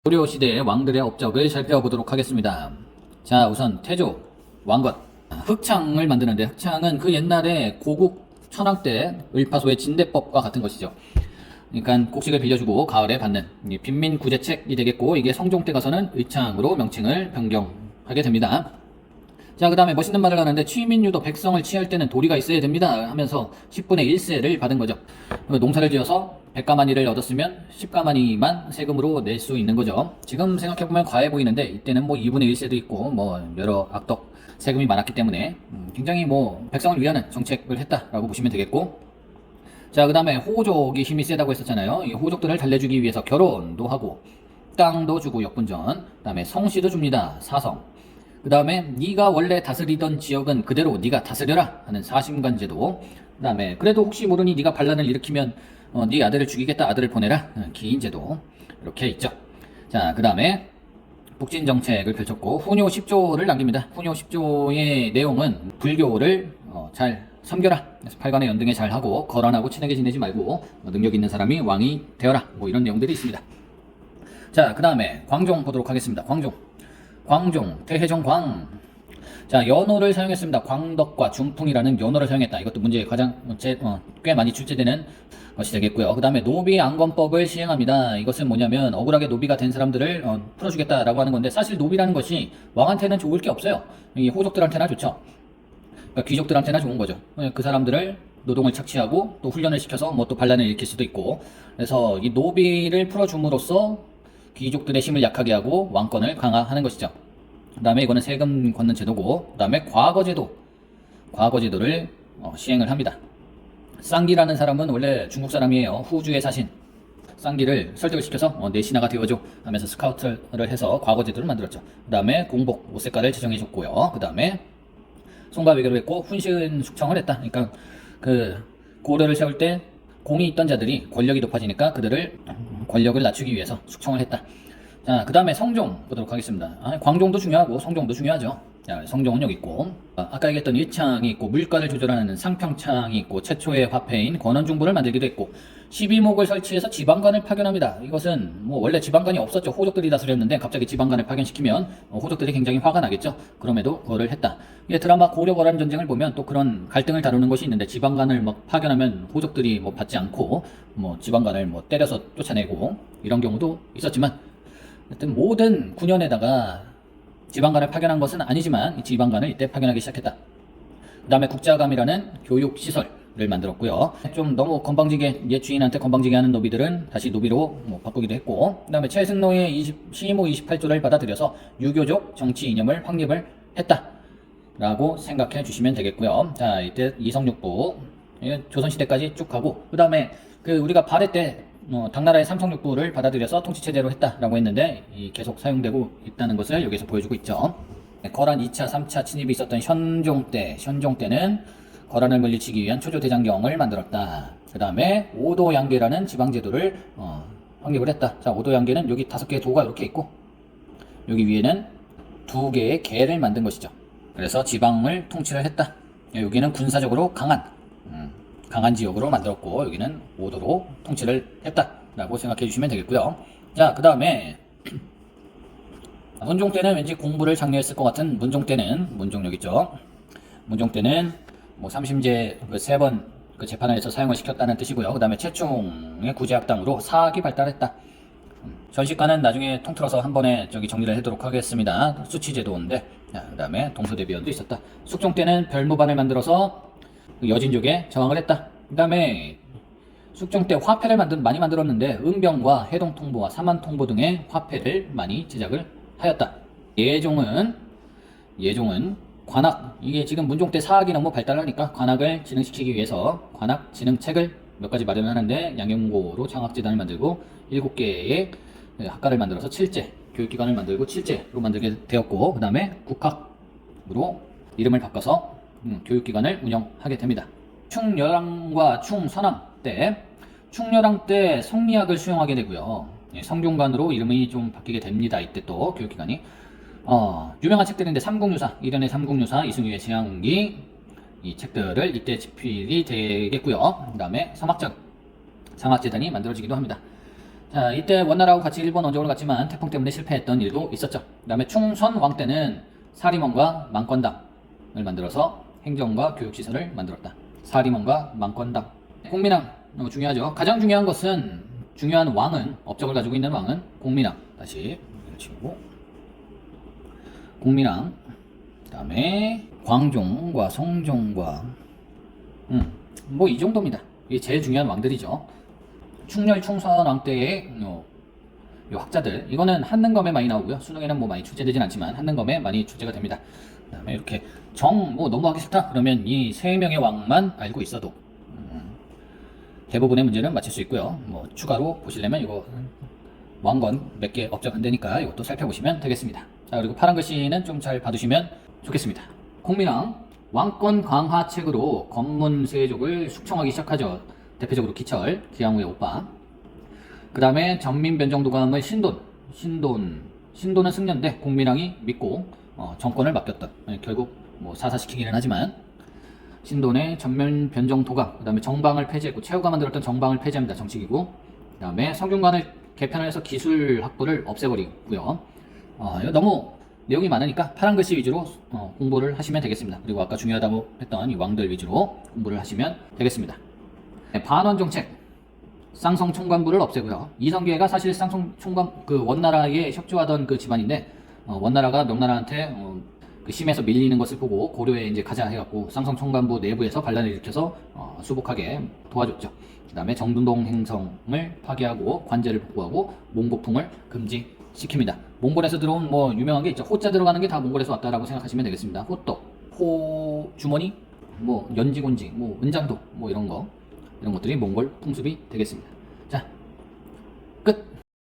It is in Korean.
고려시대의 왕들의 업적을 살펴보도록 하겠습니다. 자, 우선 태조 왕건. 흑창을 만드는데, 흑창은 그 옛날에 고국 천황 때 을파소의 진대법과 같은 것이죠. 그러니까 곡식을 빌려주고 가을에 받는 빈민구제책이 되겠고, 이게 성종 때 가서는 의창으로 명칭을 변경하게 됩니다. 자, 그 다음에 멋있는 말을 하는데, 취민유도 백성을 취할 때는 도리가 있어야 됩니다 하면서 10분의 1세를 받은 거죠. 농사를 지어서 100가마니를 얻었으면 10가마니만 세금으로 낼 수 있는 거죠. 지금 생각해보면 과해 보이는데, 이때는 뭐 2분의 1세도 있고 여러 악덕 세금이 많았기 때문에 굉장히 백성을 위하는 정책을 했다라고 보시면 되겠고, 자, 그 다음에 호족이 힘이 세다고 했었잖아요. 이 호족들을 달래주기 위해서 결혼도 하고 땅도 주고 역분전, 그 다음에 성씨도 줍니다. 사성. 그 다음에 네가 원래 다스리던 지역은 그대로 네가 다스려라 하는 사심관제도. 그 다음에 그래도 혹시 모르니 네가 반란을 일으키면 네 아들을 죽이겠다, 아들을 보내라, 기인제도. 이렇게 있죠. 자, 그 다음에 북진정책을 펼쳤고 훈요 10조를 남깁니다. 훈요 10조의 내용은 불교를 잘 섬겨라, 그래서 팔관의 연등에 잘하고 거란하고 친하게 지내지 말고 능력 있는 사람이 왕이 되어라, 이런 내용들이 있습니다. 자, 그 다음에 광종 보도록 하겠습니다. 광종, 태해종 광. 자, 연호를 사용했습니다. 광덕과 중풍이라는 연호를 사용했다. 이것도 문제에 꽤 많이 출제되는 것이 되겠고요. 그 다음에 노비 안건법을 시행합니다. 이것은 뭐냐면 억울하게 노비가 된 사람들을 풀어주겠다라고 하는 건데, 사실 노비라는 것이 왕한테는 좋을 게 없어요. 이 호족들한테나 좋죠. 그러니까 귀족들한테나 좋은 거죠. 그 사람들을 노동을 착취하고 또 훈련을 시켜서 또 반란을 일으킬 수도 있고, 그래서 이 노비를 풀어줌으로써 귀족들의 힘을 약하게 하고 왕권을 강화하는 것이죠. 그 다음에 이거는 세금 걷는 제도고, 그 다음에 과거제도를 시행을 합니다. 쌍기라는 사람은 원래 중국 사람이에요. 후주의 사신 쌍기를 설득을 시켜서 내 신하가 되어줘 하면서 스카우트를 해서 과거제도를 만들었죠. 그 다음에 공복 5세가를 제정해줬고요. 그 다음에 송가 외교를 했고 훈신 숙청을 했다. 그러니까 그 고려를 세울 때 공이 있던 자들이 권력이 높아지니까 그들을 권력을 낮추기 위해서 숙청을 했다. 자, 그 다음에 성종 보도록 하겠습니다. 광종도 중요하고 성종도 중요하죠. 자, 성종은 여기 있고, 아까 얘기했던 일창이 있고, 물가를 조절하는 상평창이 있고, 최초의 화폐인 권원중부를 만들기도 했고, 12목을 설치해서 지방관을 파견합니다. 이것은 원래 지방관이 없었죠. 호족들이 다스렸는데 갑자기 지방관을 파견시키면 호족들이 굉장히 화가 나겠죠. 그럼에도 그거를 했다. 이게 드라마 고려거란 전쟁을 보면 또 그런 갈등을 다루는 것이 있는데, 지방관을 파견하면 호족들이 받지 않고 지방관을 때려서 쫓아내고 이런 경우도 있었지만, 하여튼 모든 9년에다가 지방관을 파견한 것은 아니지만 지방관을 이때 파견하기 시작했다. 그 다음에 국자감이라는 교육시설을 만들었고요. 좀 너무 건방지게, 옛 주인한테 건방지게 하는 노비들은 다시 노비로 바꾸기도 했고, 그 다음에 최승로의 시모 28조를 받아들여서 유교적 정치 이념을 확립을 했다 라고 생각해 주시면 되겠고요. 자, 이때 이성육부 조선시대까지 쭉 가고, 그 다음에 우리가 발해 때 당나라의 삼성육부를 받아들여서 통치체제로 했다라고 했는데, 계속 사용되고 있다는 것을 여기서 보여주고 있죠. 거란 2차, 3차 침입이 있었던 현종 때는 거란을 물리치기 위한 초조대장경을 만들었다. 그 다음에 오도양계라는 지방제도를 확립을 했다. 자, 오도양계는 여기 5개의 도가 이렇게 있고, 여기 위에는 2개의 계를 만든 것이죠. 그래서 지방을 통치를 했다. 여기는 군사적으로 강한 지역으로 만들었고, 여기는 오도로 통치를 했다라고 생각해 주시면 되겠고요. 자, 그 다음에 문종 때는 왠지 공부를 장려했을 것 같은 문종 여기 있죠. 문종 때는 3심제 3번 재판에서 사용을 시켰다는 뜻이고요. 그 다음에 최충의 구제학당으로 사학이 발달했다. 전시과는 나중에 통틀어서 한 번에 정리를 하도록 하겠습니다. 수치제도인데, 그 다음에 동서대비원도 있었다. 숙종 때는 별무반을 만들어서 여진족에 저항을 했다. 그 다음에 숙종 때 화폐를 많이 만들었는데, 은병과 해동통보와 사만통보 등의 화폐를 많이 제작을 하였다. 예종은 관학, 이게 지금 문종 때 사학이 너무 발달하니까 관학을 진흥시키기 위해서 관학 진흥책을 몇 가지 마련하는데, 양용고로 창학재단을 만들고 7개의 학과를 만들어서 7제, 교육기관을 만들고 7제로 만들게 되었고, 그 다음에 국학으로 이름을 바꿔서 교육기관을 운영하게 됩니다. 충여랑과 충선왕 때, 충여랑 때 성리학을 수용하게 되고요. 성균관으로 이름이 좀 바뀌게 됩니다. 이때 또 교육기관이 유명한 책들인데, 삼국유사, 이련의 삼국유사, 이승유의 제왕기, 이 책들을 이때 집필이 되겠고요. 그 다음에 상학재단이 만들어지기도 합니다. 자, 이때 원나라하고 같이 일본 원정을 갔지만 태풍 때문에 실패했던 일도 있었죠. 그 다음에 충선 왕 때는 사림원과 망권당을 만들어서 행정과 교육시설을 만들었다. 사림원과 망권당. 공민왕 중요하죠. 가장 중요한 것은 중요한 왕은 업적을 가지고 있는 왕은 공민왕. 다시 치우고 공민왕. 그 다음에 광종과 성종과 뭐 이 정도입니다. 이게 제일 중요한 왕들이죠. 충렬 충선왕 때의 요 학자들, 이거는 한능검에 많이 나오고요. 수능에는 뭐 많이 출제되진 않지만 한능검에 많이 출제가 됩니다. 그 다음에 이렇게 뭐 너무 하기 싫다 그러면 이 세 명의 왕만 알고 있어도 대부분의 문제는 맞힐 수 있고요. 뭐 추가로 보시려면 이거 왕건 몇 개 업적 안 되니까 이것도 살펴보시면 되겠습니다. 자, 그리고 파란 글씨는 좀 잘 봐두시면 좋겠습니다. 공민왕 왕권 강화 책으로 검문세족을 숙청하기 시작하죠. 대표적으로 기철, 기양후의 오빠. 그 다음에 전민변정도감을 신도는 승려인데 공민왕이 믿고 정권을 맡겼던, 결국 뭐 사사시키기는 하지만 신돈의 전면변정도감, 그 다음에 정방을 폐지했고 최후가 만들었던 정방을 폐지합니다. 정치기구. 그 다음에 성균관을 개편을 해서 기술 학부를 없애버리고요. 이거 너무 내용이 많으니까 파란 글씨 위주로 공부를 하시면 되겠습니다. 그리고 아까 중요하다고 했던 이 왕들 위주로 공부를 하시면 되겠습니다. 네, 반원 정책, 쌍성 총관부를 없애고요. 이성계가 사실 쌍성 총관 그 원나라에 협조하던 그 집안인데 원나라가 명나라한테 그 심해서 밀리는 것을 보고 고려에 이제 가자 해갖고 쌍성 총관부 내부에서 반란을 일으켜서 수복하게 도와줬죠. 그 다음에 정둔동 행성을 파괴하고 관제를 복구하고 몽고풍을 금지시킵니다. 몽골에서 들어온 뭐 유명한 게 있죠. 호자 들어가는 게 다 몽골에서 왔다라고 생각하시면 되겠습니다. 호떡, 호주머니, 뭐 연지곤지, 뭐 은장도, 뭐 이런 것들이 몽골 풍습이 되겠습니다. 자, 끝.